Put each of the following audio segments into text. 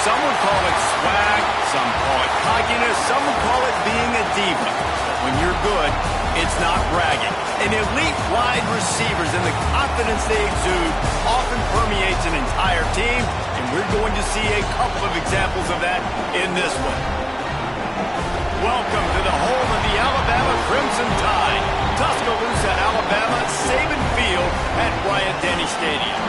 Some would call it swag, some call it cockiness, some would call it being a diva. But when you're good, it's not bragging. And elite wide receivers and the confidence they exude often permeates an entire team, and we're going to see a couple of examples of that in this one. Welcome to the home of the Alabama Crimson Tide. Tuscaloosa, Alabama, Saban Field at Bryant-Denny Stadium.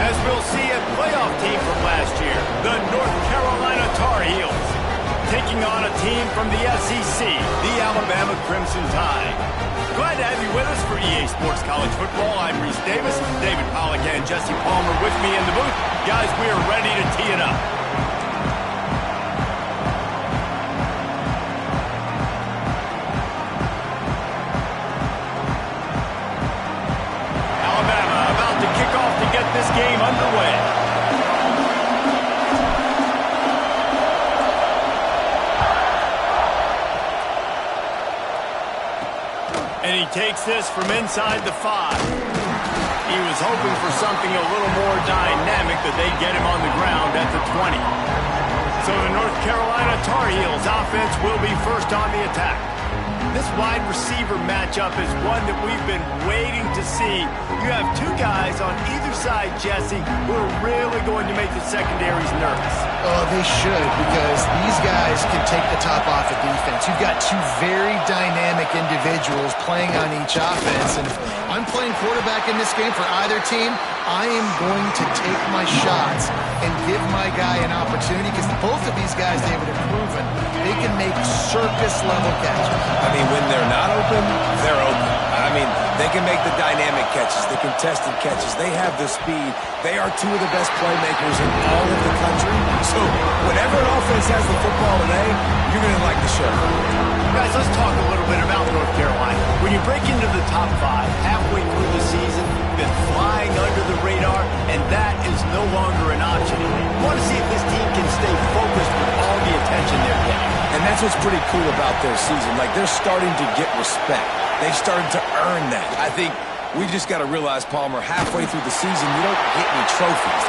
As we'll see, a playoff team from last year, the North Carolina Tar Heels, taking on a team from the SEC, the Alabama Crimson Tide. Glad to have you with us for EA Sports College Football. I'm Reese Davis, David Pollack and Jesse Palmer with me in the booth. Guys, we are ready to tee it up. This game underway. And he takes this from inside the 5. He was hoping for something a little more dynamic, that they'd get him on the ground at the 20. So the North Carolina Tar Heels offense will be first on the attack. This wide receiver matchup is one that we've been waiting to see. You have two guys on either side, Jesse, who are really going to make the secondaries nervous. Oh, they should, because these guys can take the top off the defense. You've got two very dynamic individuals playing on each offense, and if I'm playing quarterback in this game for either team, I am going to take my shots and give my guy an opportunity, because both of these guys, David, have proven they can make circus-level catches. I mean, when they're not open, they're open. I mean, they can make the dynamic catches, the contested catches. They have the speed. They are two of the best playmakers in all of the country. So whenever an offense has the football today, you're going to like the show. Guys, let's talk a little bit about North Carolina. When you break into the top 5 halfway through the season, you've been flying under the radar, and that is no longer an option. You want to see if this team can stay focused with all the attention they're getting. And that's what's pretty cool about their season. Like, they're starting to get respect. They've started to earn that. I think we just got to realize, Palmer, halfway through the season, you don't get any trophies.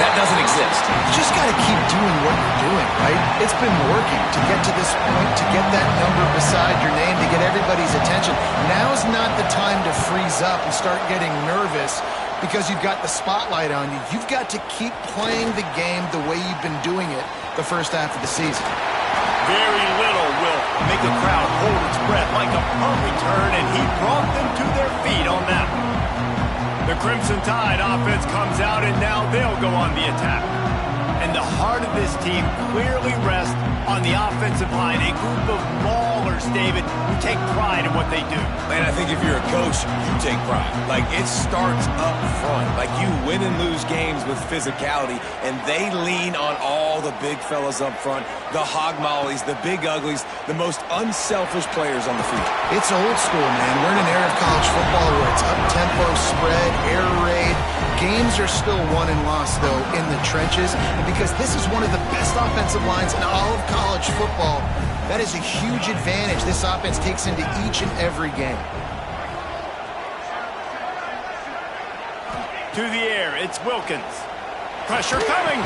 That doesn't exist. You just got to keep doing what you're doing, right? It's been working to get to this point, to get that number beside your name, to get everybody's attention. Now's not the time to freeze up and start getting nervous because you've got the spotlight on you. You've got to keep playing the game the way you've been doing it the first half of the season. Very little will make a crowd hold its breath like a punt return, and he brought them to their feet on that one. The Crimson Tide offense comes out, and now they'll go on the attack. And the heart of this team clearly rests on the offensive line, a group of maulers, David, who take pride in what they do. And I think if you're a coach, you take pride. Like, it starts up front. Like, you win and lose games with physicality, and they lean on all the big fellas up front, the hog mollies, the big uglies, the most unselfish players on the field. It's old school, man. We're in an era of college football where it's up-tempo, spread, air raid. Games are still won and lost, though, in the trenches. And because this is one of the best offensive lines in all of college football, that is a huge advantage this offense takes into each and every game. To the air, it's Wilkins. Pressure coming.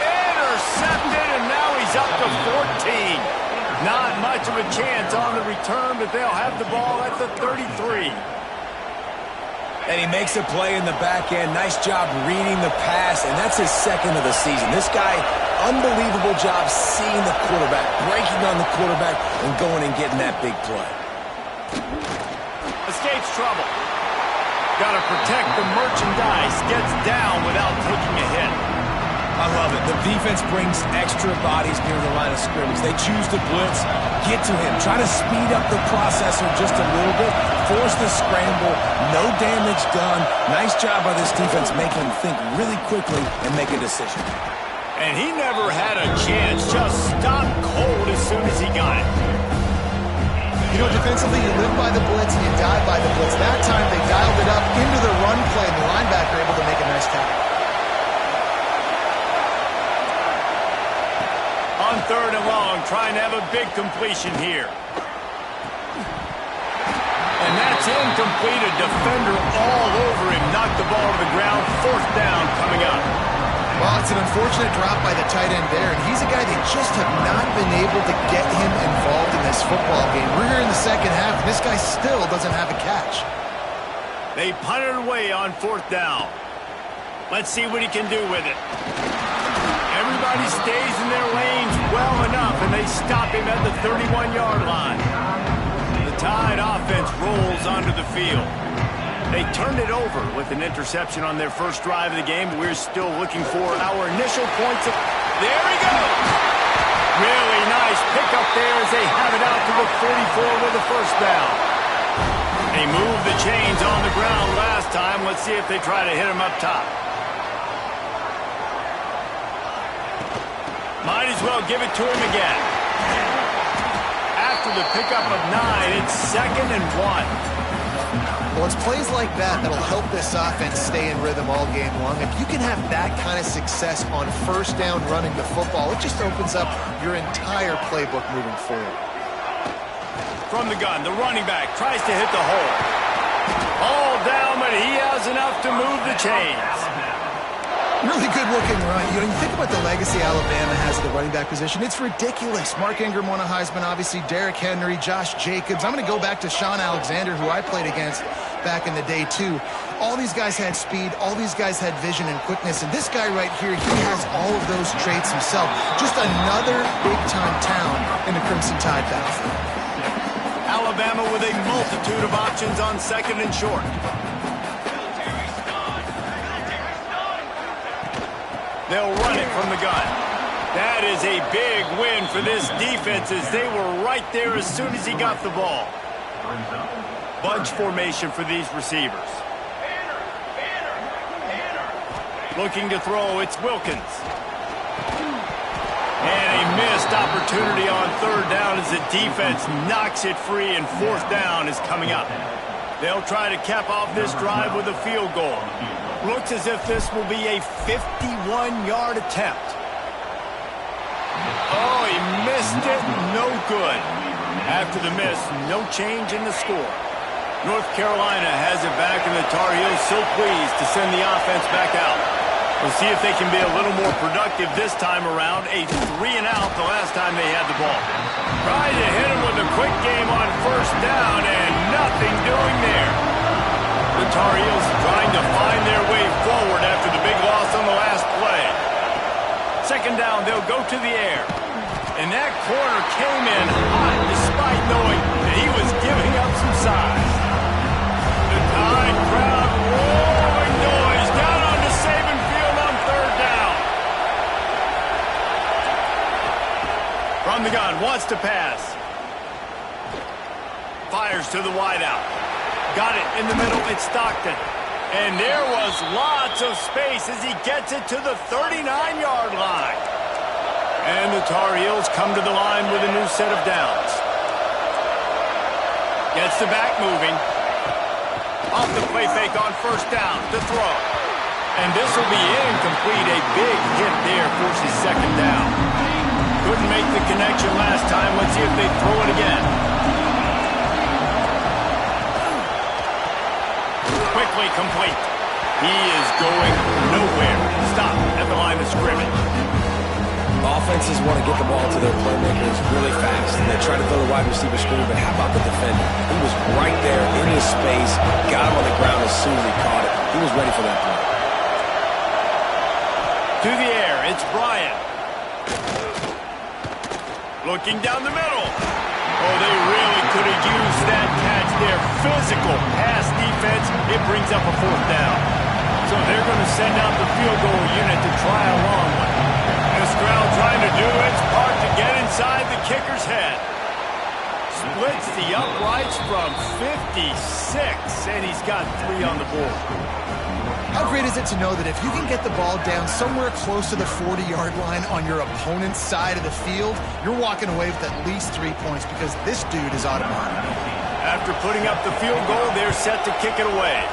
Intercepted, and now he's up to 14. Not much of a chance on the return, but they'll have the ball at the 33. And he makes a play in the back end. Nice job reading the pass, and that's his second of the season. This guy, unbelievable job seeing the quarterback, breaking on the quarterback, and going and getting that big play. Escapes trouble. Got to protect the merchandise. Gets down without taking a hit. I love it. The defense brings extra bodies near the line of scrimmage. They choose to blitz, get to him, try to speed up the processor just a little bit, force the scramble, no damage done. Nice job by this defense making him think really quickly and make a decision. And he never had a chance, just stopped cold as soon as he got it. You know, defensively, you live by the blitz and you die by the blitz. That time, they dialed it up into the run play, and the linebacker able to make a nice tackle. On 3rd and long, trying to have a big completion here. And that's incomplete. A defender all over him. Knocked the ball to the ground. 4th down coming up. Well, it's an unfortunate drop by the tight end there, and he's a guy they just have not been able to get him involved in this football game. We're here in the second half, and this guy still doesn't have a catch. They punt it away on 4th down. Let's see what he can do with it. Everybody stays in their lanes well enough, and they stop him at the 31-yard line. The Tide offense rolls onto the field. They turned it over with an interception on their first drive of the game, but we're still looking for our initial points. There he goes! Really nice pickup there as they have it out to the 44 with a first down. They moved the chains on the ground last time. Let's see if they try to hit him up top. Might as well give it to him again. After the pickup of 9, it's 2nd and 1. Well, it's plays like that that'll help this offense stay in rhythm all game long. If you can have that kind of success on first down running the football, it just opens up your entire playbook moving forward. From the gun, the running back tries to hit the hole. All down, but he has enough to move the chains. Really good looking run. You think about the legacy Alabama has at the running back position. It's ridiculous. Mark Ingram won a Heisman, obviously. Derrick Henry, Josh Jacobs. I'm going to go back to Sean Alexander, who I played against back in the day, too. All these guys had speed. All these guys had vision and quickness. And this guy right here, he has all of those traits himself. Just another big-time town in the Crimson Tide backfield. Alabama with a multitude of options on 2nd and short. They'll run it from the gun. That is a big win for this defense as they were right there as soon as he got the ball. Bunch formation for these receivers. Looking to throw, it's Wilkins. And a missed opportunity on 3rd down as the defense knocks it free, and 4th down is coming up. They'll try to cap off this drive with a field goal. Looks as if this will be a 51-yard attempt. Oh, he missed it. No good. After the miss, no change in the score. North Carolina has it back, and the Tar Heels so pleased to send the offense back out. We'll see if they can be a little more productive this time around. A 3-and-out the last time they had the ball. Tried to hit him with a quick game on 1st down, and nothing doing there. The Tar Heels trying to find their way forward after the big loss on the last play. 2nd down, they'll go to the air. And that corner came in hot despite knowing that he was giving up some size. The Tide crowd roaring noise down onto Saban Field on 3rd down. From the gun, wants to pass. Fires to the wideout. Got it in the middle, it's Stockton. And there was lots of space as he gets it to the 39-yard line. And the Tar Heels come to the line with a new set of downs. Gets the back moving. Off the play fake on 1st down to throw. And this will be incomplete. A big hit there forces 2nd down. Couldn't make the connection last time. Let's see if they throw it again. Quickly complete. He is going nowhere. Stop at the line of scrimmage. Offenses want to get the ball to their playmakers really fast, and they try to throw the wide receiver screen, but how about the defender? He was right there in his space, got him on the ground as soon as he caught it. He was ready for that play. To the air, it's Bryant. Looking down the middle. Oh, they really could have used that catch there. Physical pass defense. It brings up a 4th down. So they're going to send out the field goal unit to try a long one. This crowd trying to do its part to get inside the kicker's head. Splits the uprights from 56, and he's got 3 on the board. How great is it to know that if you can get the ball down somewhere close to the 40-yard line on your opponent's side of the field, you're walking away with at least 3 points because this dude is automatic. After putting up the field goal, they're set to kick it away.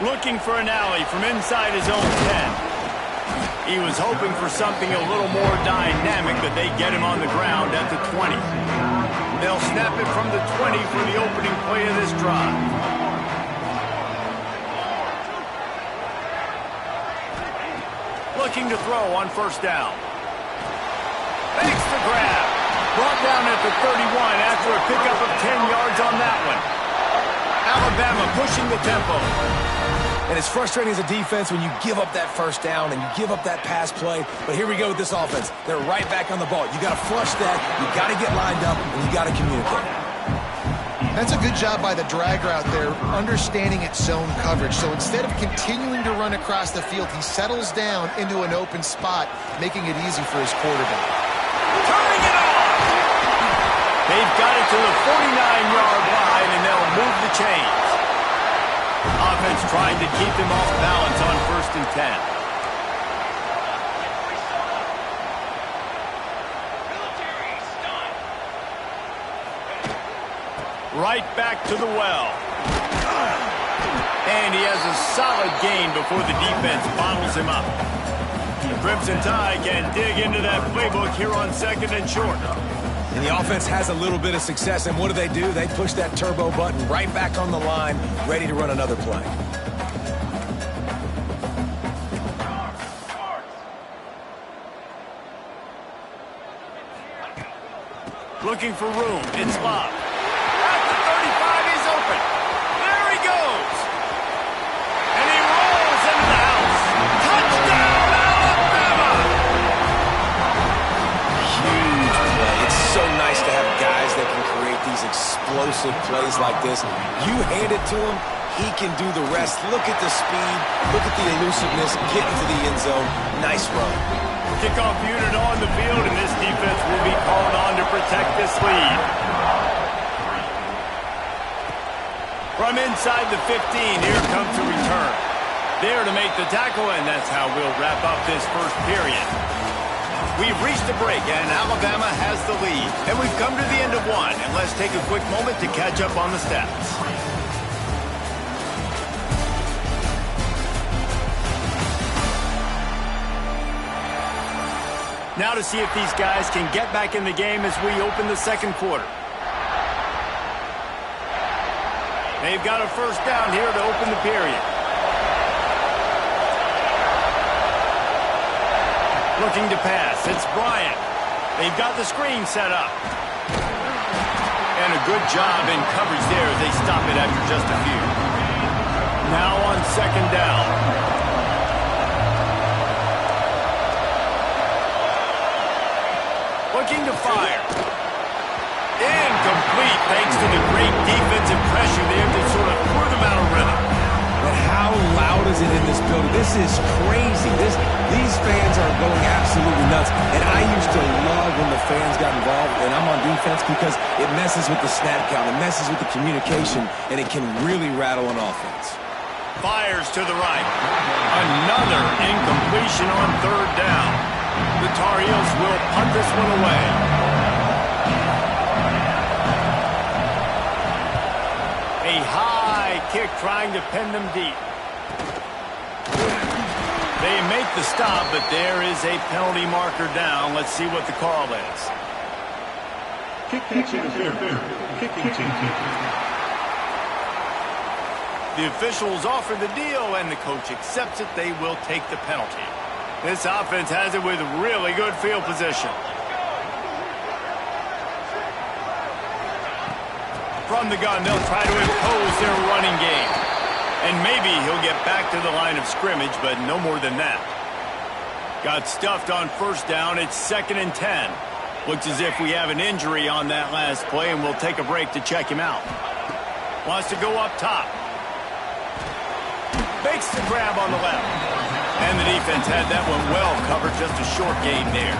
Looking for an alley from inside his own 10. He was hoping for something a little more dynamic, but they get him on the ground at the 20. They'll snap it from the 20 for the opening play of this drive. looking to throw on first down. Makes the grab. Brought down at the 31 after a pickup of 10 yards on that one. Alabama pushing the tempo. And it's frustrating as a defense when you give up that first down and you give up that pass play. But here we go with this offense. They're right back on the ball. You got to flush that. You got to get lined up, and you got to communicate. That's a good job by the drag route there, understanding its zone coverage. So instead of continuing to run across the field, he settles down into an open spot, making it easy for his quarterback. Turning it on! They've got it to the 49-yard line, and they'll move the chains. Offense trying to keep them off balance on 1st and 10. Right back to the well. And he has a solid gain before the defense bottles him up. The Crimson Tide can dig into that playbook here on 2nd and short. And the offense has a little bit of success, and what do? They push that turbo button right back on the line, ready to run another play. Looking for room. It's Love. At the 35, he's open. There he goes. And he rolls into the house. Touchdown, Alabama! Huge play. It's so nice to have guys that can create these explosive plays like this. You hand it to him, he can do the rest. Look at the speed. Look at the elusiveness. Get into the end zone. Nice run. Kickoff unit on the field, and this defense will be called on to protect this lead. From inside the 15, here comes the return. There to make the tackle, and that's how we'll wrap up this first period. We've reached a break, and Alabama has the lead. And we've come to the end of one, and let's take a quick moment to catch up on the stats. Now to see if these guys can get back in the game as we open the second quarter. They've got a first down here to open the period. Looking to pass. It's Bryant. They've got the screen set up. And a good job in coverage there as they stop it after just a few. Now on 2nd down. Looking to fire. Incomplete thanks to the great defensive pressure there that sort of threw them out of rhythm. But how loud is it in this building? This is crazy. These fans are going absolutely nuts. And I used to love when the fans got involved, and I'm on defense because it messes with the snap count. It messes with the communication, and it can really rattle an offense. Fires to the right. Another incompletion on 3rd down. The Tar Heels will punt this one away. A high kick trying to pin them deep. They make the stop, but there is a penalty marker down. Let's see what the call is. Kicking team. The officials offer the deal, and the coach accepts it. They will take the penalty. This offense has it with really good field position. From the gun, they'll try to impose their running game. And maybe he'll get back to the line of scrimmage, but no more than that. Got stuffed on 1st down. It's 2nd and 10. Looks as if we have an injury on that last play, and we'll take a break to check him out. Wants to go up top. Makes the grab on the left. And the defense had that one well covered, just a short gain there.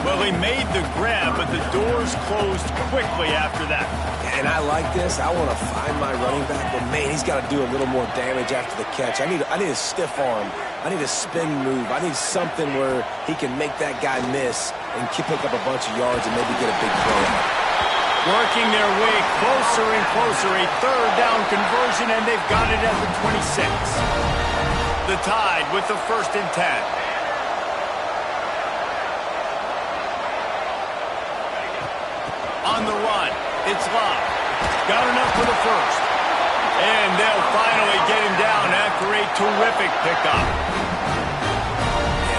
Well, he made the grab, but the doors closed quickly after that. And I like this. I want to find my running back, but man, he's got to do a little more damage after the catch. I need a stiff arm. I need a spin move. I need something where he can make that guy miss and pick up a bunch of yards and maybe get a big play out. Working their way closer and closer, a 3rd down conversion, and they've got it at the 26. The Tide with the 1st and 10. On the run, it's Love. Got enough for the first. And they'll finally get him down after a terrific pickup.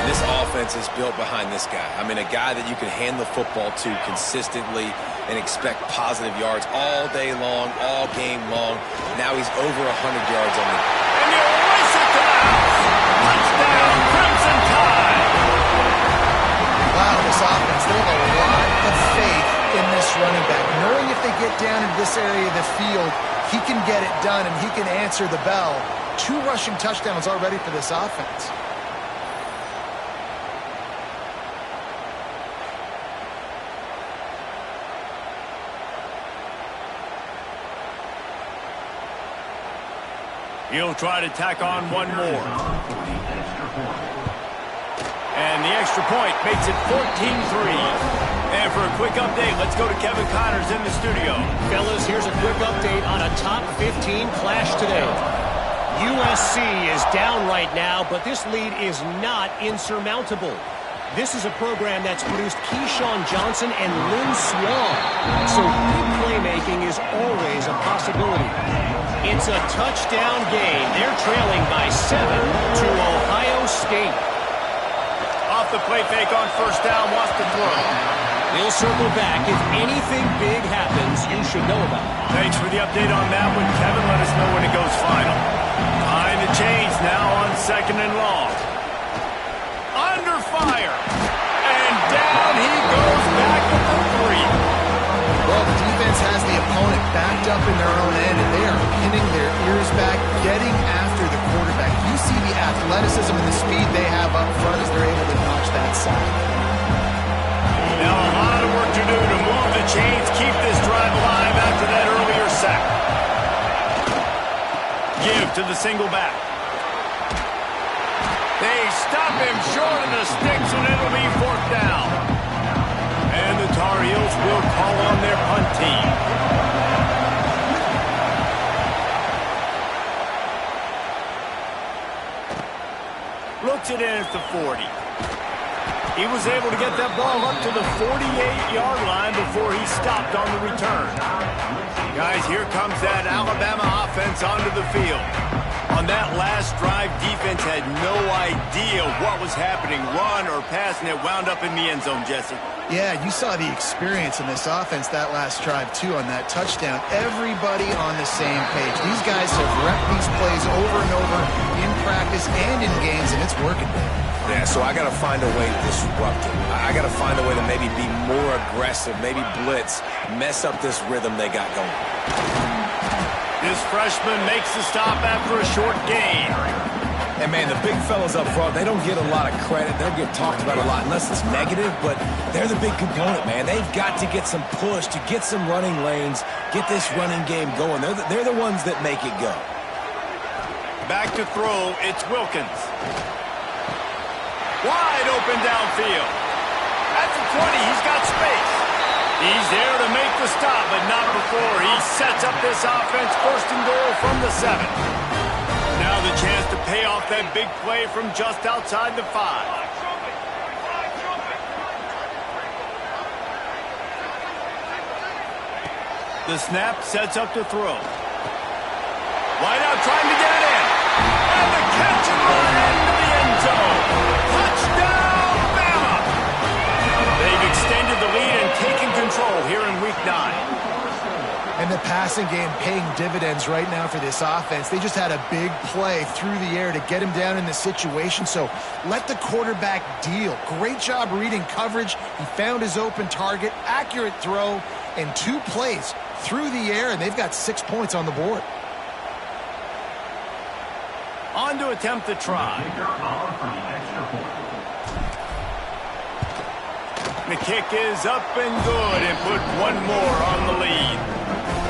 This offense is built behind this guy. I mean, a guy that you can hand the football to consistently and expect positive yards all day long, all game long. Now he's over 100 yards on the game. And you race it to the house. Touchdown, Crimson Tide. Wow, this offense, they have a lot of faith in this running back. Knowing if they get down into this area of the field, he can get it done and he can answer the bell. 2 rushing touchdowns already for this offense. He'll try to tack on one more. And the extra point makes it 14-3. And for a quick update, let's go to Kevin Connors in the studio. Fellas, here's a quick update on a top 15 clash today. USC is down right now, but this lead is not insurmountable. This is a program that's produced Keyshawn Johnson and Lynn Swann. So big playmaking is always a possibility. It's a touchdown game. They're trailing by 7 to Ohio State. Off the play fake on first down, wants to throw. He'll circle back. If anything big happens, you should know about it. Thanks for the update on that one, Kevin. Let us know when it goes final. Behind the chains now on 2nd and long. Under fire. And down he goes back with the 3. Well, the defense has the opponent backed up in their own end, and they are pinning their ears back, getting after the quarterback. You see the athleticism and the speed they have up front as they're able to notch that sack. Now a lot of work to do to move the chains, keep this drive alive after that earlier sack. Give to the single back. They stop him short of the sticks, and it'll be 4th down. And the Tar Heels will call on their punt team. Looks it in at the 40. He was able to get that ball up to the 48-yard line before he stopped on the return. Guys, here comes that Alabama offense onto the field. On that last drive, defense had no idea what was happening, run or pass, and it wound up in the end zone, Jesse. Yeah, you saw the experience in this offense that last drive, too, on that touchdown. Everybody on the same page. These guys have repped these plays over and over in practice and in games, and it's working. Yeah, so I got to find a way to disrupt it. I got to find a way to maybe be more aggressive, maybe blitz, mess up this rhythm they got going. This freshman makes the stop after a short gain. And, man, the big fellas up front, they don't get a lot of credit. They'll get talked about a lot unless it's negative, but they're the big component, man. They've got to get some push, to get some running lanes, get this running game going. They're the ones that make it go. Back to throw, it's Wilkins. Wide open downfield. At the 20, he's got space. He's there to make the stop, but not before he sets up this offense 1st and goal from the 7. Now the chance to pay off that big play from just outside the 5. The snap sets up to throw. Wide out trying to get it in. And the catch and run into the end zone. Touchdown, Bama! They've extended the lead and taken control here in Week 9. And the passing game paying dividends right now for this offense. They just had a big play through the air to get him down in this situation. So let the quarterback deal. Great job reading coverage. He found his open target, accurate throw, and 2 plays through the air, and they've got 6 points on the board. On to attempt the try. The kick is up and good and put one more on the lead.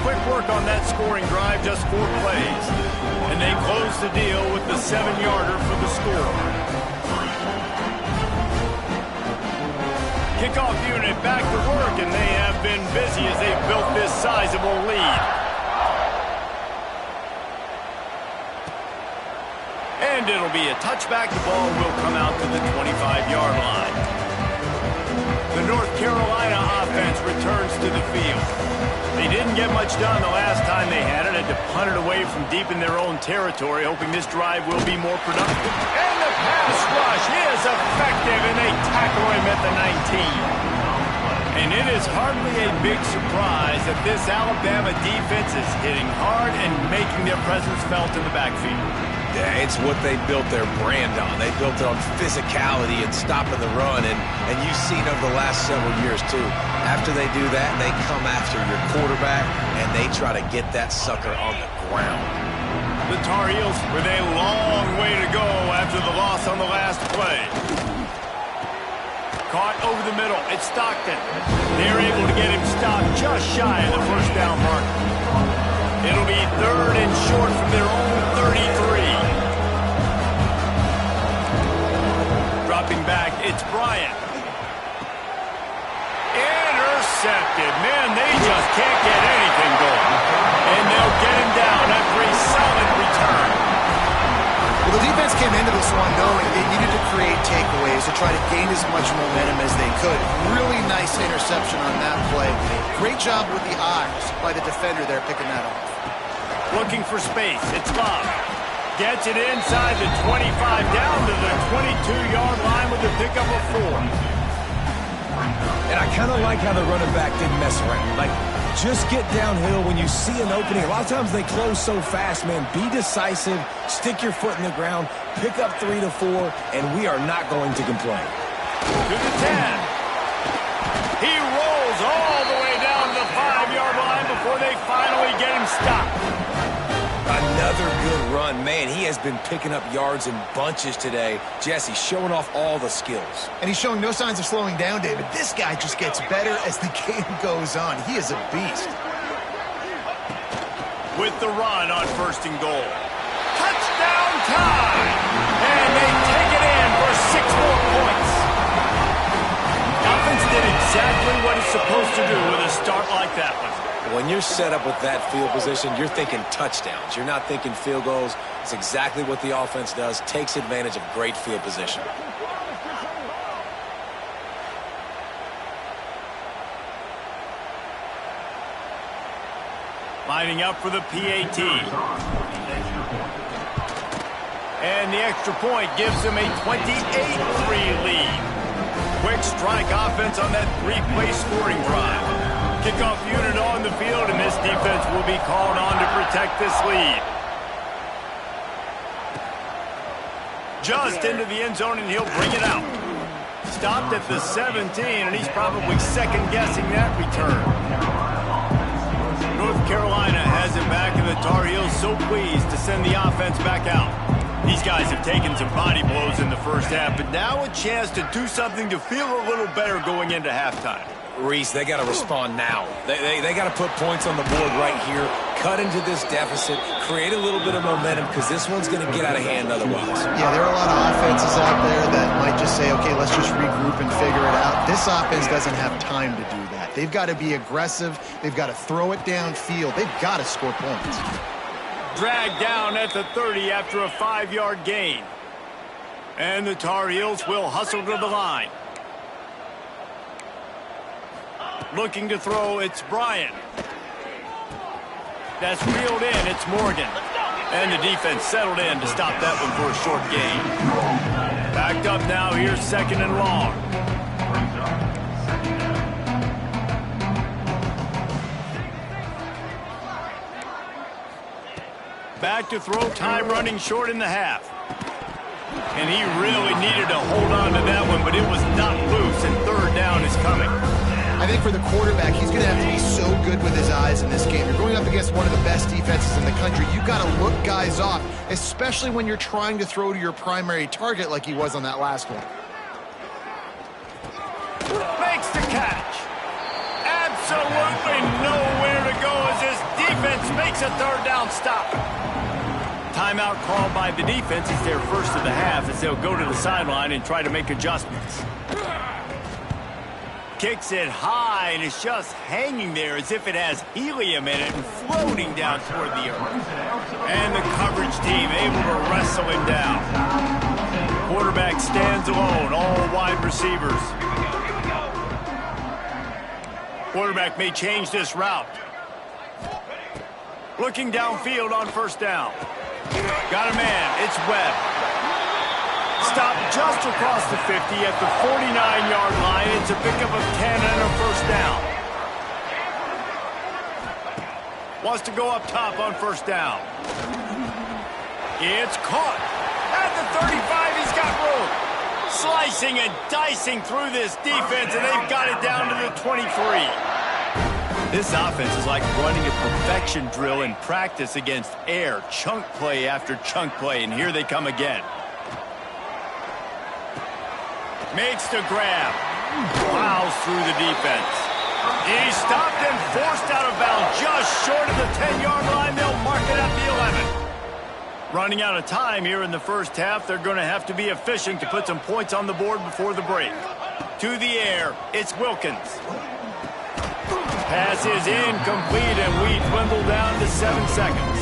Quick work on that scoring drive, just 4 plays. And they close the deal with the 7-yarder for the score. Kickoff unit back to work, and they have been busy as they've built this sizable lead. And it'll be a touchback. The ball will come out to the 25-yard line. The North Carolina offense returns to the field. They didn't get much done the last time they had it. Had to punt it away from deep in their own territory, hoping this drive will be more productive. And the pass rush is effective, and they tackle him at the 19. And it is hardly a big surprise that this Alabama defense is hitting hard and making their presence felt in the backfield. Yeah, it's what they built their brand on. They built it on physicality and stopping the run, and you've seen over the last several years, too. After they do that, they come after your quarterback, and they try to get that sucker on the ground. The Tar Heels with a long way to go after the loss on the last play. Caught over the middle. It's Stockton. They're able to get him stopped just shy of the first down mark. It'll be 3rd and short from their own 33. Dropping back, it's Bryant. Intercepted. Man, they just can't get anything going. And they'll get him down after a solid return. Well, the defense came into this one knowing they needed to create takeaways to try to gain as much momentum as they could. Really nice interception on that play. Great job with the eyes by the defender there picking that off. Looking for space. It's Bob. Gets it inside the 25, down to the 22-yard line with a pickup of 4. And I kind of like how the running back didn't mess around. Like, just get downhill when you see an opening. A lot of times they close so fast, man. Be decisive, stick your foot in the ground, pick up 3 to 4, and we are not going to complain. To the 10. He rolls all the way down the 5-yard line before they finally get him stopped. Another good run. Man, he has been picking up yards in bunches today. Jesse showing off all the skills. And he's showing no signs of slowing down, David. This guy just gets better as the game goes on. He is a beast. With the run on 1st and goal. Touchdown time! And they take it in for 6 more points. Offense did exactly what it's supposed to do with a start like that one. When you're set up with that field position, you're thinking touchdowns. You're not thinking field goals. It's exactly what the offense does, takes advantage of great field position. Lining up for the PAT. And the extra point gives them a 28-3 lead. Quick strike offense on that 3-play scoring drive. Kickoff unit on the field, and this defense will be called on to protect this lead. Just into the end zone, and he'll bring it out. Stopped at the 17, and he's probably second-guessing that return. North Carolina has it back, and the Tar Heels so pleased to send the offense back out. These guys have taken some body blows in the first half, but now a chance to do something to feel a little better going into halftime. Reese, they got to respond now. They got to put points on the board right here, cut into this deficit, create a little bit of momentum, because this one's going to get out of hand otherwise. Yeah, there are a lot of offenses out there that might just say, okay, let's just regroup and figure it out. This offense doesn't have time to do that. They've got to be aggressive. They've got to throw it downfield. They've got to score points. Dragged down at the 30 after a 5-yard gain. And the Tar Heels will hustle to the line. Looking to throw, it's Bryant. That's reeled in, it's Morgan. And the defense settled in to stop that one for a short gain. Backed up now, here's 2nd and long. Back to throw, time running short in the half. And he really needed to hold on to that one, but it was not loose, and 3rd down is coming. I think for the quarterback, he's going to have to be so good with his eyes in this game. You're going up against one of the best defenses in the country. You've got to look guys off, especially when you're trying to throw to your primary target like he was on that last one. Makes the catch. Absolutely nowhere to go as this defense makes a 3rd down stop. Timeout called by the defense. It's their first of the half as they'll go to the sideline and try to make adjustments. Kicks it high, and it's just hanging there as if it has helium in it and floating down toward the earth. And the coverage team able to wrestle him down. Quarterback stands alone, all wide receivers. Quarterback may change this route. Looking downfield on first down. Got a man. It's Webb. Stopped just across the 50 at the 49-yard line. It's a pickup of 10 and a first down. Wants to go up top on first down. It's caught. At the 35, he's got room. Slicing and dicing through this defense, and they've got it down to the 23. This offense is like running a perfection drill in practice against air. Chunk play after chunk play, and here they come again. Makes the grab. Plows through the defense. He stopped and forced out of bounds just short of the 10-yard line. They'll mark it at the 11. Running out of time here in the first half. They're going to have to be efficient to put some points on the board before the break. To the air, it's Wilkins. Pass is incomplete, and we dwindle down to 7 seconds.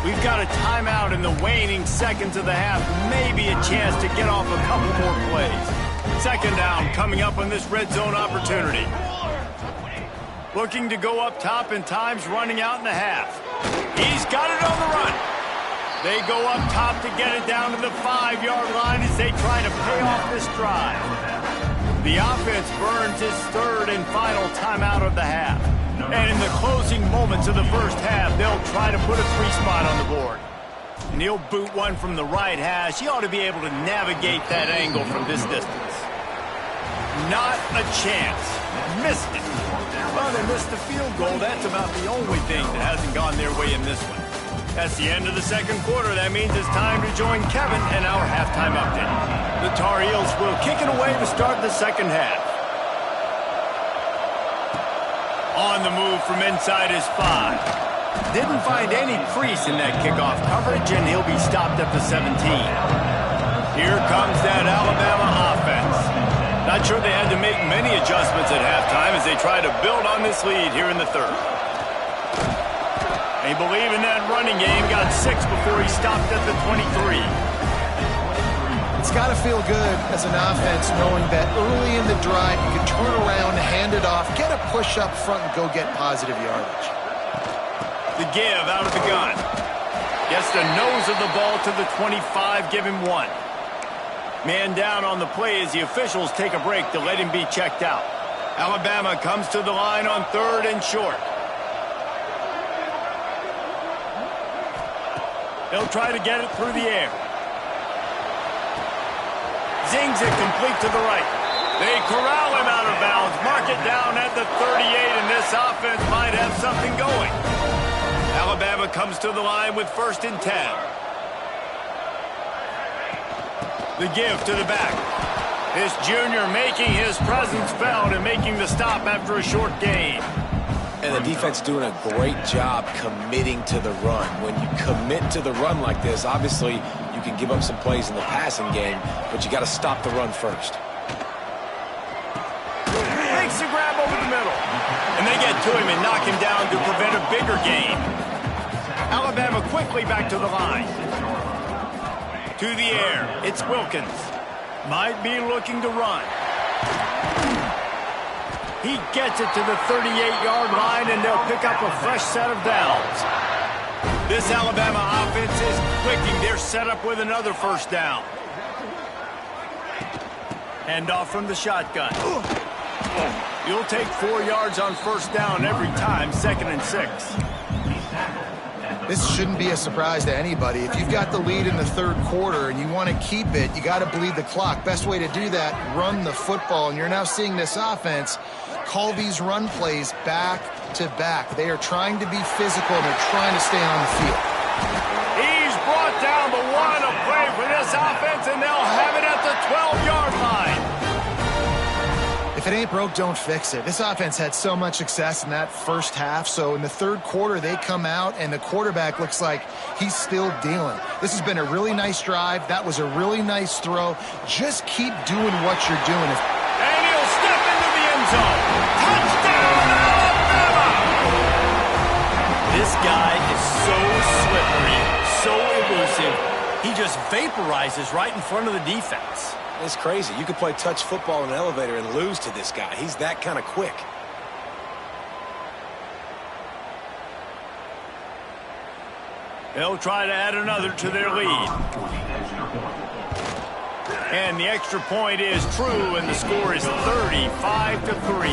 We've got a timeout in the waning seconds of the half. Maybe a chance to get off a couple more plays. Second down coming up on this red zone opportunity. Looking to go up top, and time's running out in the half. He's got it on the run. They go up top to get it down to the 5-yard line as they try to pay off this drive. The offense burns its third and final timeout of the half. And in the closing moments of the first half, they'll try to put a 3-spot on the board. And he'll boot one from the right hash. He ought to be able to navigate that angle from this distance. Not a chance. Missed it. Well, they missed the field goal. That's about the only thing that hasn't gone their way in this one. That's the end of the second quarter. That means it's time to join Kevin and our halftime update. The Tar Heels will kick it away to start the second half. On the move from inside his 5. Didn't find any crease in that kickoff coverage, and he'll be stopped at the 17. Here comes that Alabama offense. Not sure they had to make many adjustments at halftime as they try to build on this lead here in the third. They believe in that running game. Got 6 before he stopped at the 23. It's got to feel good as an offense knowing that early in the drive you can turn around, hand it off, get a push up front, and go get positive yardage. The give out of the gun. Gets the nose of the ball to the 25, give him 1. Man down on the play as the officials take a break to let him be checked out. Alabama comes to the line on 3rd and short. They'll try to get it through the air. Zings it complete to the right. They corral him out of bounds. Mark it down at the 38, and this offense might have something going. Alabama comes to the line with 1st and 10. The give to the back. This junior making his presence felt and making the stop after a short gain. And the defense doing a great job committing to the run. When you commit to the run like this, obviously you can give up some plays in the passing game, but you got to stop the run first. Makes the grab over the middle. And they get to him and knock him down to prevent a bigger gain. Alabama quickly back to the line. To the air, it's Wilkins. Might be looking to run. He gets it to the 38-yard line, and they'll pick up a fresh set of downs. This Alabama offense is clicking. They're set up with another first down. Handoff from the shotgun. You'll take 4 yards on first down every time, 2nd and 6. This shouldn't be a surprise to anybody. If you've got the lead in the third quarter and you want to keep it, you got to bleed the clock. Best way to do that, run the football. And you're now seeing this offense call these run plays back to back. They are trying to be physical, and they're trying to stay on the field. He's brought down the 1 to play for this offense, and they'll have it at the 12-yard line. If it ain't broke, don't fix it. This offense had so much success in that first half, so in the third quarter, they come out, and the quarterback looks like he's still dealing. This has been a really nice drive. That was a really nice throw. Just keep doing what you're doing. And he'll step into the end zone. Touchdown, Alabama! This guy is so slippery, so elusive. He just vaporizes right in front of the defense. It's crazy. You could play touch football in an elevator and lose to this guy. He's that kind of quick. They'll try to add another to their lead. And the extra point is true, and the score is 35-3.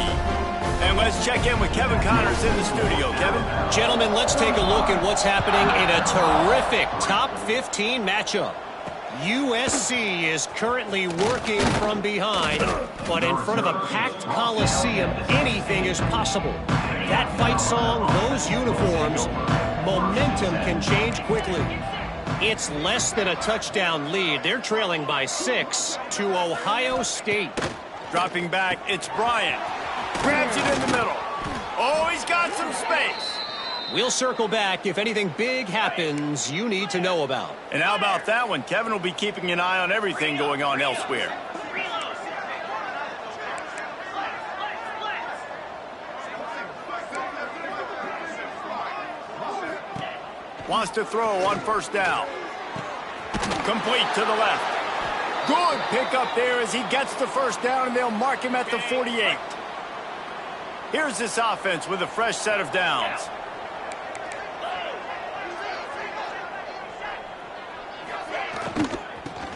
And let's check in with Kevin Connors in the studio. Kevin? Gentlemen, let's take a look at what's happening in a terrific top 15 matchup. USC is currently working from behind, but in front of a packed Coliseum, anything is possible. That fight song, those uniforms, momentum can change quickly. It's less than a touchdown lead. They're trailing by 6 to Ohio State. Dropping back, it's Bryant. Grabs it in the middle. Oh, he's got some space. We'll circle back if anything big happens you need to know about. And how about that one? Kevin will be keeping an eye on everything going on elsewhere. Wants to throw on first down. Complete to the left. Good pickup there as he gets the first down, and they'll mark him at the 48. Here's this offense with a fresh set of downs.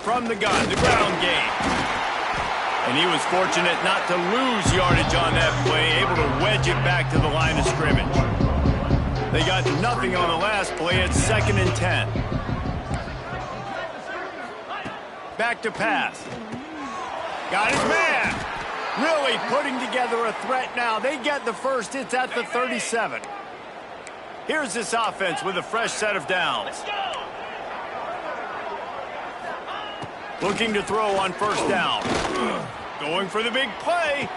From the gun, the ground game. And he was fortunate not to lose yardage on that play, able to wedge it back to the line of scrimmage. They got nothing on the last play. It's 2nd and 10. Back to pass. Got his man. Really putting together a threat now. They get the first. It's at the 37. Here's this offense with a fresh set of downs. Looking to throw on first down. Going for the big play.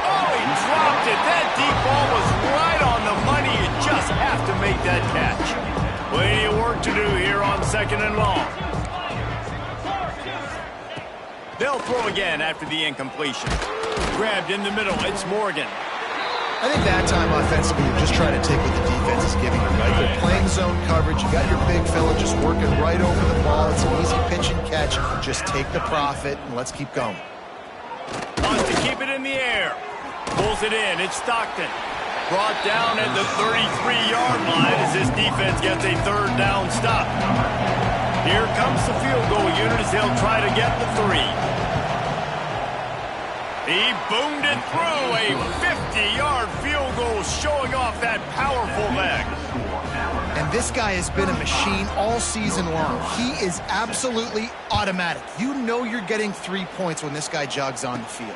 Oh, he dropped it. That deep ball was right on the money. You just have to make that catch. Plenty of work to do here on 2nd and long. They'll throw again after the incompletion. Grabbed in the middle. It's Morgan. I think that time offensively, you're just trying to take what the defense is giving you, right? They're playing zone coverage. You got your big fella just working right over the ball. It's an easy pitch and catch. Just take the profit and let's keep going. Wants to keep it in the air. Pulls it in. It's Stockton. Brought down at the 33-yard line as this defense gets a 3rd down stop. Here comes the field goal unit as they'll try to get the 3. He boomed it through. A 50-yard field goal showing off that powerful leg. And this guy has been a machine all season long. He is absolutely automatic. You know you're getting 3 points when this guy jogs on the field.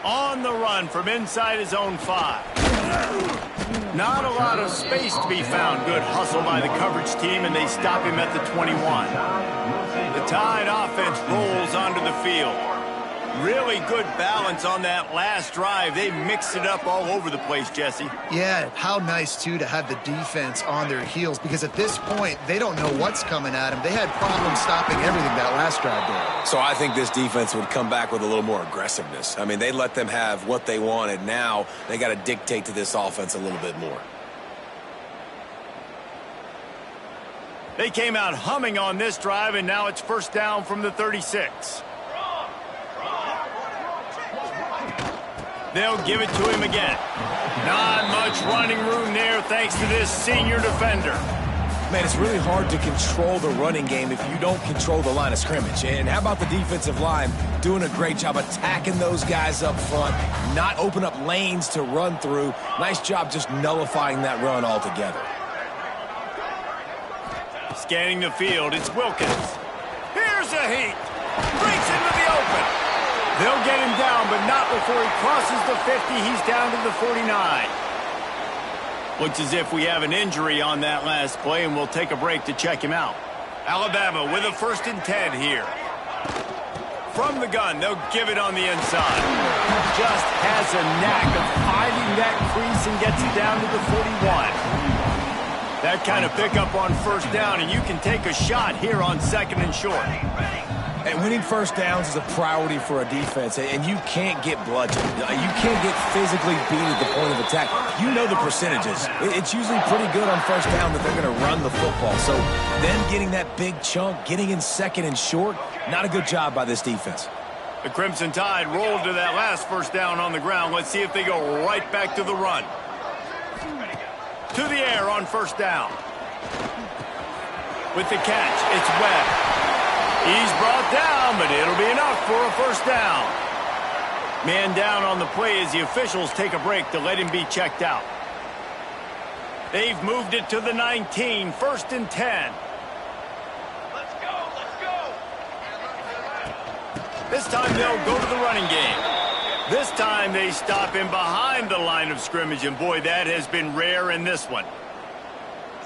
On the run from inside his own 5. Not a lot of space to be found. Good hustle by the coverage team, and they stop him at the 21. The Tide offense rolls onto the field. Really good balance on that last drive. They mixed it up all over the place, Jesse. Yeah, how nice, too, to have the defense on their heels, because at this point, they don't know what's coming at them. They had problems stopping everything that last drive there. So I think this defense would come back with a little more aggressiveness. I mean, they let them have what they wanted. Now they got to dictate to this offense a little bit more. They came out humming on this drive, and now it's first down from the 36. They'll give it to him again. Not much running room there thanks to this senior defender. Man, it's really hard to control the running game if you don't control the line of scrimmage. And how about the defensive line doing a great job attacking those guys up front, not open up lanes to run through. Nice job just nullifying that run altogether. Scanning the field, it's Wilkins. Here's a heat. Breaks into the open. They'll get him down, but not before he crosses the 50. He's down to the 49. Looks as if we have an injury on that last play, and we'll take a break to check him out. Alabama with a 1st and 10 here. From the gun, they'll give it on the inside. Just has a knack of finding that crease and gets it down to the 41. That kind of pickup on first down, and you can take a shot here on 2nd and short. And winning first downs is a priority for a defense, and you can't get bludgeoned. You can't get physically beat at the point of attack. You know the percentages. It's usually pretty good on first down that they're going to run the football. So then getting that big chunk, getting in 2nd and short, not a good job by this defense. The Crimson Tide rolled to that last first down on the ground. Let's see if they go right back to the run. To the air on first down. With the catch, it's Webb. He's brought down, but it'll be enough for a first down. Man down on the play as the officials take a break to let him be checked out. They've moved it to the 19, 1st and 10. Let's go. This time they'll go to the running game. This time they stop him behind the line of scrimmage, and boy, that has been rare in this one.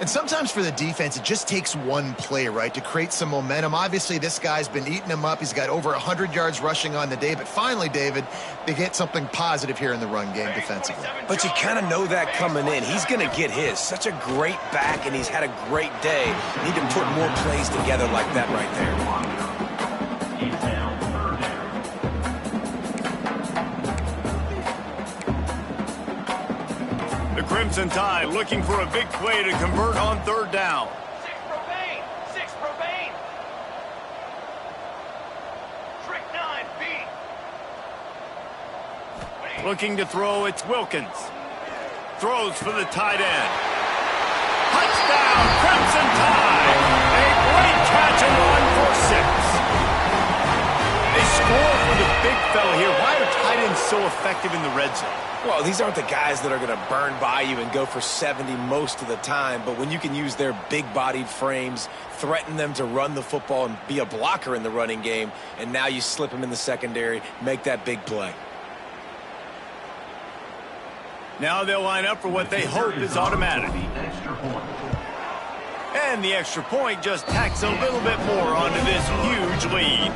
And sometimes for the defense, it just takes one play, right, to create some momentum. Obviously, this guy's been eating them up. He's got over 100 yards rushing on the day. But finally, David, they get something positive here in the run game defensively. But you kind of know that coming in. He's going to get his. Such a great back, and he's had a great day. Need to put more plays together like that right there. Crimson Tide looking for a big play to convert on 3rd down. 6 Provane. Trick 9, B. Looking to throw, it's Wilkins. Throws for the tight end. Touchdown, Crimson Tide. A great catch and run for 6. They score for the big fella here. Why are tight ends so effective in the red zone? Well, these aren't the guys that are going to burn by you and go for 70 most of the time, but when you can use their big-bodied frames, threaten them to run the football and be a blocker in the running game, and now you slip them in the secondary, make that big play. Now they'll line up for what they hope is automatic. And the extra point just tacks a little bit more onto this huge lead.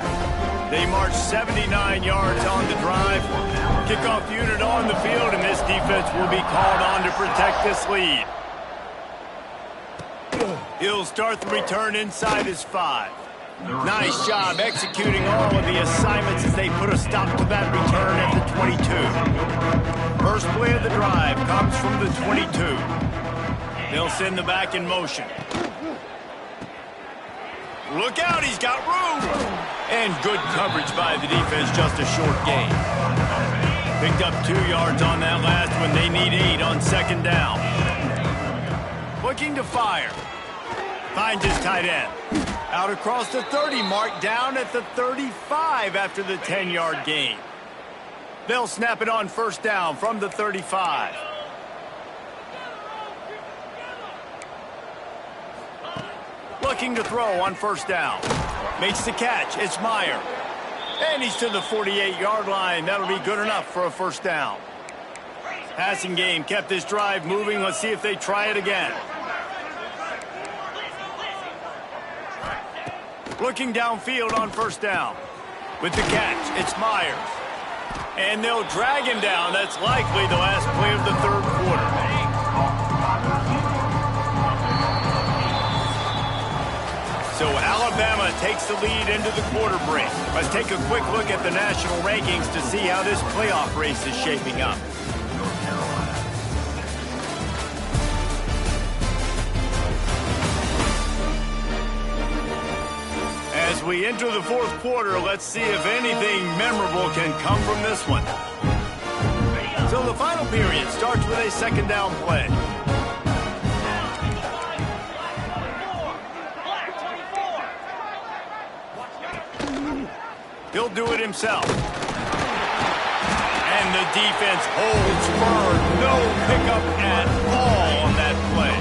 They march 79 yards on the drive. Kickoff unit on the field, and this defense will be called on to protect this lead. He'll start the return inside his 5. Nice job executing all of the assignments as they put a stop to that return at the 22. First play of the drive comes from the 22. They'll send the back in motion. Look out, he's got room. And good coverage by the defense, just a short gain. Picked up 2 yards on that last one. They need 8 on 2nd down. Looking to fire. Finds his tight end. Out across the 30 mark, down at the 35 after the 10-yard gain. They'll snap it on 1st down from the 35. Looking to throw on 1st down. Makes the catch. It's Meyer. And he's to the 48-yard line. That'll be good enough for a 1st down. Passing game kept this drive moving. Let's see if they try it again. Looking downfield on 1st down. With the catch, it's Myers. And they'll drag him down. That's likely the last play of the 3rd quarter. So Alabama takes the lead into the quarter break. Let's take a quick look at the national rankings to see how this playoff race is shaping up. As we enter the 4th quarter, let's see if anything memorable can come from this one. So the final period starts with a 2nd down play. He'll do it himself. And the defense holds firm. No pickup at all on that play.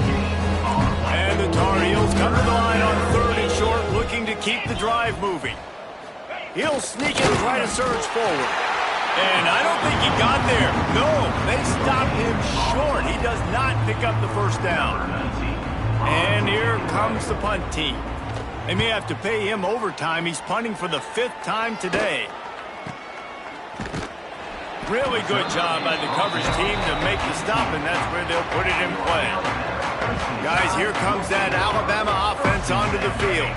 And the Tar Heels come to the line on 3rd and short, looking to keep the drive moving. He'll sneak and try to surge forward. And I don't think he got there. No, they stop him short. He does not pick up the 1st down. And here comes the punt team. They may have to pay him overtime. He's punting for the 5th time today. Really good job by the coverage team to make the stop, and that's where they'll put it in play. Guys, here comes that Alabama offense onto the field.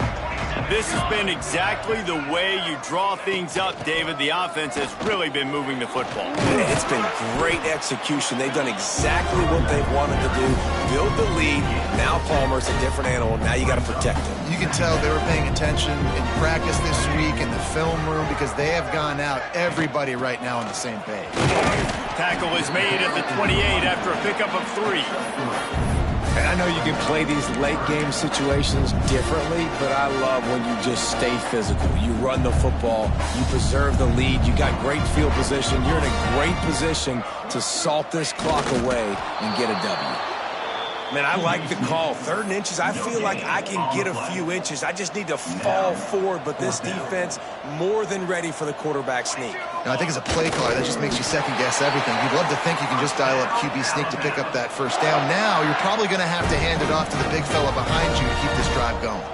This has been exactly the way you draw things up, David. The offense has really been moving the football. It's been great execution. They've done exactly what they've wanted to do. Build the lead. Now Palmer's a different animal. Now you got to protect him. You can tell they were paying attention in practice this week in the film room because they have gone out, everybody right now on the same page. Tackle is made at the 28 after a pickup of 3. And I know you can play these late game situations differently, but I love when you just stay physical. You run the football, you preserve the lead, you got great field position, you're in a great position to salt this clock away and get a W. Man, I like the call. 3rd and inches, I feel like I can get a few inches. I just need to fall forward, but this defense more than ready for the quarterback sneak. Now, I think as a play caller, that just makes you second-guess everything. You'd love to think you can just dial up QB sneak to pick up that first down. Now, you're probably going to have to hand it off to the big fella behind you to keep this drive going.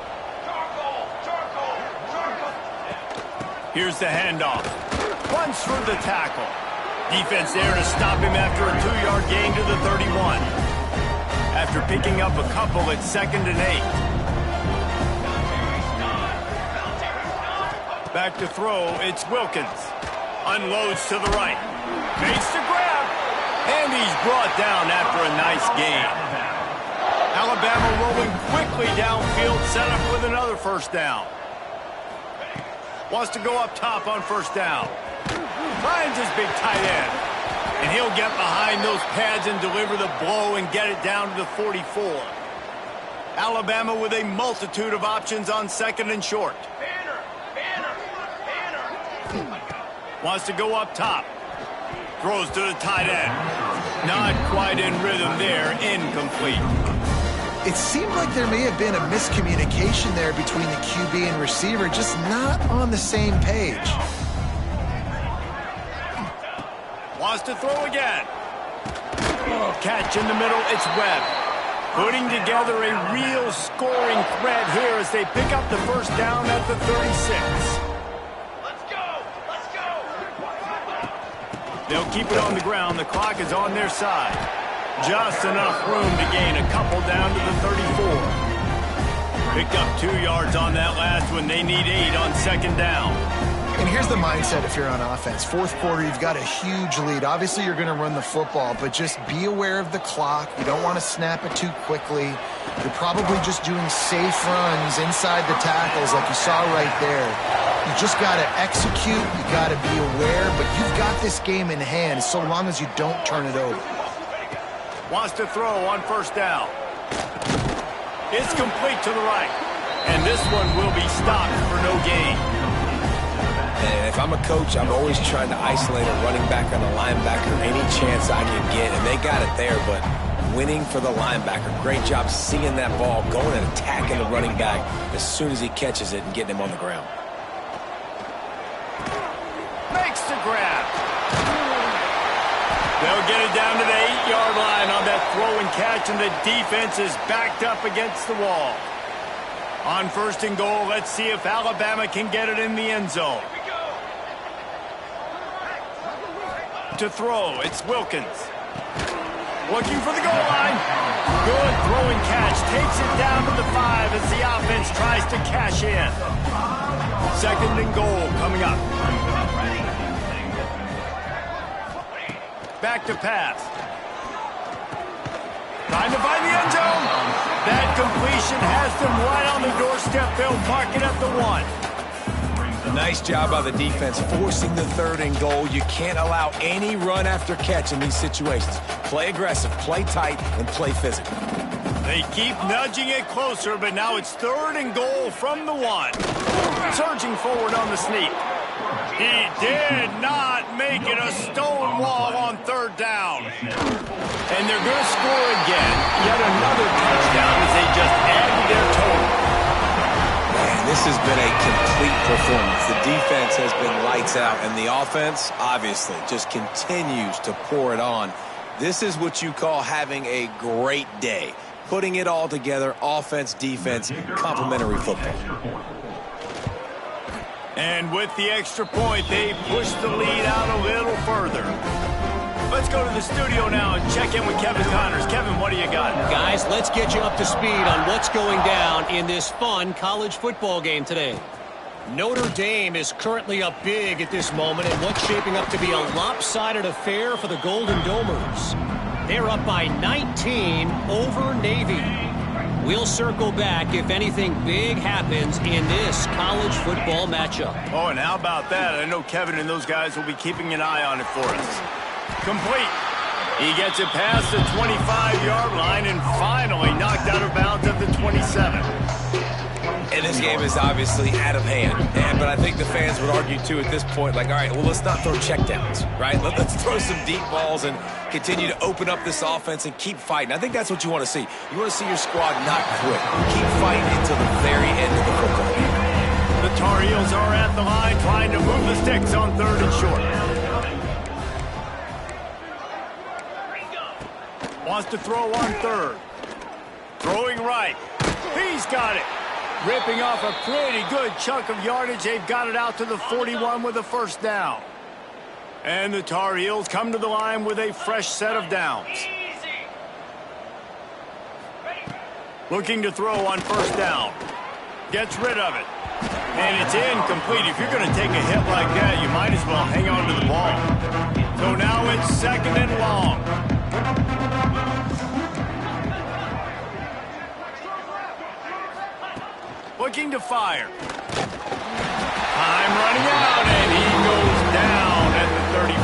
Here's the handoff. Runs through the tackle. Defense there to stop him after a 2-yard gain to the 31. After picking up a couple at 2nd and 8. Back to throw, it's Wilkins. Unloads to the right. Makes the grab. And he's brought down after a nice gain. Alabama rolling quickly downfield, set up with another first down. Wants to go up top on first down. Finds his big tight end. And he'll get behind those pads and deliver the blow and get it down to the 44. Alabama with a multitude of options on 2nd and short. Wants to go up top. Throws to the tight end. Not quite in rhythm there. Incomplete. It seemed like there may have been a miscommunication there between the QB and receiver, just not on the same page. Wants to throw again. Catch in the middle, it's Webb. Putting together a real scoring threat here as they pick up the first down at the 36. Let's go! Let's go! They'll keep it on the ground. The clock is on their side. Just enough room to gain a couple down to the 34. Picked up 2 yards on that last one. They need 8 on 2nd down. And here's the mindset if you're on offense. 4th quarter, you've got a huge lead. Obviously, you're going to run the football, but just be aware of the clock. You don't want to snap it too quickly. You're probably just doing safe runs inside the tackles like you saw right there. You just got to execute. You got to be aware, but you've got this game in hand so long as you don't turn it over. Wants to throw on first down. It's complete to the right. And this one will be stopped for no gain. And if I'm a coach, I'm always trying to isolate a running back on a linebacker any chance I can get. And they got it there, but winning for the linebacker. Great job seeing that ball, going and attacking the running back as soon as he catches it and getting him on the ground. Makes the grab. They'll get it down to the 8-yard line on that throw and catch, and the defense is backed up against the wall. On 1st and goal, let's see if Alabama can get it in the end zone. To throw, it's Wilkins. Looking for the goal line. Good throw and catch. Takes it down to the 5 as the offense tries to cash in. 2nd and goal coming up. Back to pass. Trying to find the end zone. That completion has them right on the doorstep. They'll mark it at the 1. Nice job by the defense forcing the 3rd and goal. You can't allow any run after catch in these situations. Play aggressive, play tight, and play physical. They keep nudging it closer, but now it's 3rd and goal from the 1. Surging forward on the sneak. He did not make it a stone wall on 3rd down. And they're going to score again. Yet another touchdown as they just added their total. Man, this has been a complete performance. The defense has been lights out, and the offense, obviously, just continues to pour it on. This is what you call having a great day. Putting it all together, offense, defense, complementary football. And with the extra point, they push the lead out a little further. Let's go to the studio now and check in with Kevin Connors. Kevin, what do you got? Guys, let's get you up to speed on what's going down in this fun college football game today. Notre Dame is currently up big at this moment in what's shaping up to be a lopsided affair for the Golden Domers. They're up by 19 over Navy. We'll circle back if anything big happens in this college football matchup. Oh, and how about that? I know Kevin and those guys will be keeping an eye on it for us. Complete. He gets it past the 25-yard line and finally knocked out of bounds at the 27. And this game is obviously out of hand. But I think the fans would argue, too, at this point, like, all right, well, let's not throw checkdowns, right? Let's throw some deep balls and continue to open up this offense and keep fighting. I think that's what you want to see. You want to see your squad not quit. Keep fighting until the very end of the football game. The Tar Heels are at the line trying to move the sticks on 3rd and short. Wants to throw on 3rd. Throwing right. He's got it. Ripping off a pretty good chunk of yardage. They've got it out to the 41 with a first down. And the Tar Heels come to the line with a fresh set of downs. Looking to throw on first down. Gets rid of it. And it's incomplete. If you're going to take a hit like that, you might as well hang on to the ball. So now it's 2nd and long. Looking to fire. Time running out, and he goes down at the 34.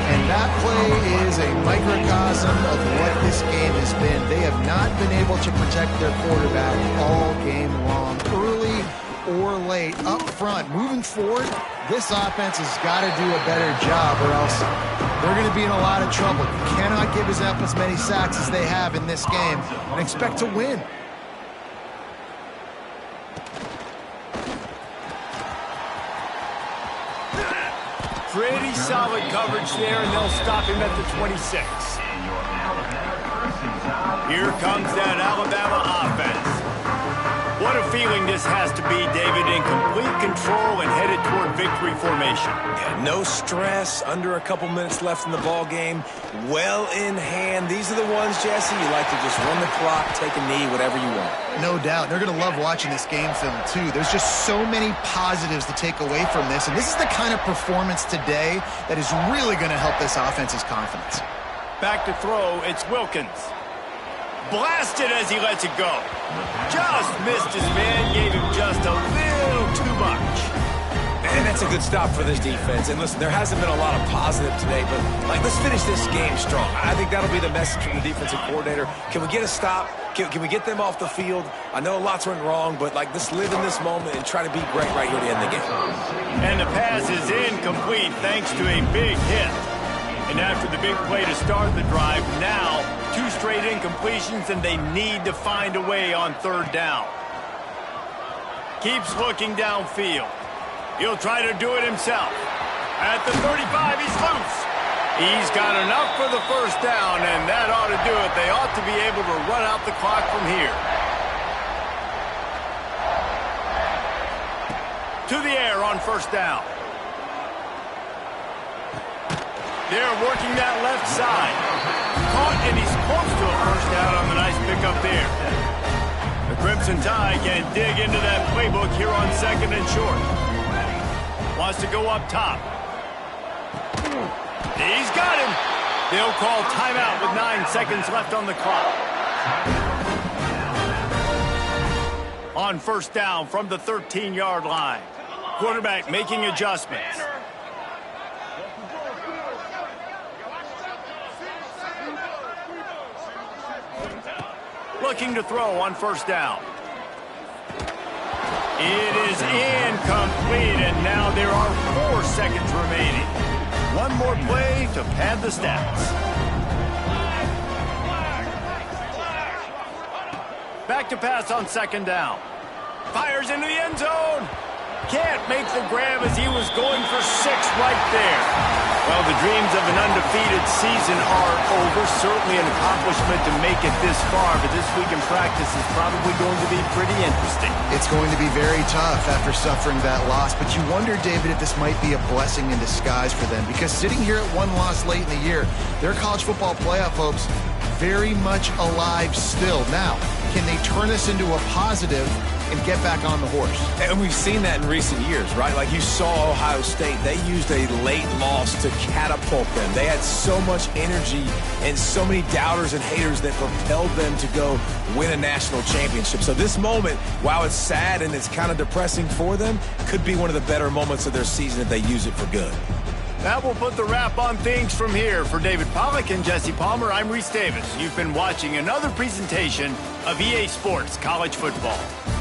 And that play is a microcosm of what this game has been. They have not been able to protect their quarterback all game long, early or late, up front. Moving forward, this offense has got to do a better job or else they're going to be in a lot of trouble. You cannot give up as many sacks as they have in this game and expect to win. Pretty solid coverage there, and they'll stop him at the 26. Here comes that Alabama offense. What a feeling this has to be, David, in complete control and headed toward victory formation. Yeah, no stress, under a couple minutes left in the ball game, well in hand. These are the ones, Jesse, you like to just run the clock, take a knee, whatever you want. No doubt. They're going to love watching this game film, too. There's just so many positives to take away from this, and this is the kind of performance today that is really going to help this offense's confidence. Back to throw, it's Wilkins. Blasted as he lets it go. Just missed his man, gave him just a little too much. And that's a good stop for this defense. And listen, there hasn't been a lot of positive today, but let's finish this game strong. I think that'll be the message from the defensive coordinator. Can we get a stop? Can we get them off the field? I know lots went wrong, but let's live in this moment and try to be great right here to end the game. And the pass is incomplete thanks to a big hit. And after the big play to start the drive, now 2 straight incompletions, and they need to find a way on 3rd down. Keeps looking downfield. He'll try to do it himself. At the 35, he's loose. He's got enough for the first down, and that ought to do it. They ought to be able to run out the clock from here. To the air on first down. They're working that left side. Caught, and he's close to a first down on the nice pickup there. The Crimson Tide can dig into that playbook here on 2nd and short. Wants to go up top. He's got him. They'll call timeout with 9 seconds left on the clock. On first down from the 13-yard line. Quarterback making adjustments. Looking to throw on first down. It is incomplete, and now there are 4 seconds remaining. One more play to pad the stats. Back to pass on 2nd down. Fires into the end zone. Can't make the grab as he was going for 6 right there. Well, the dreams of an undefeated season are over. Certainly an accomplishment to make it this far, but this week in practice is probably going to be pretty interesting. It's going to be very tough after suffering that loss, but you wonder, David, if this might be a blessing in disguise for them, because sitting here at 1 loss late in the year, their college football playoff hopes very much alive still. Now, can they turn this into a positive and get back on the horse? And we've seen that in recent years, right? Like you saw Ohio State, they used a late loss to catapult them. They had so much energy and so many doubters and haters that propelled them to go win a national championship. So this moment, while it's sad and it's kind of depressing for them, could be one of the better moments of their season if they use it for good. That will put the wrap on things from here. For David Pollack and Jesse Palmer, I'm Reese Davis. You've been watching another presentation of EA Sports College Football.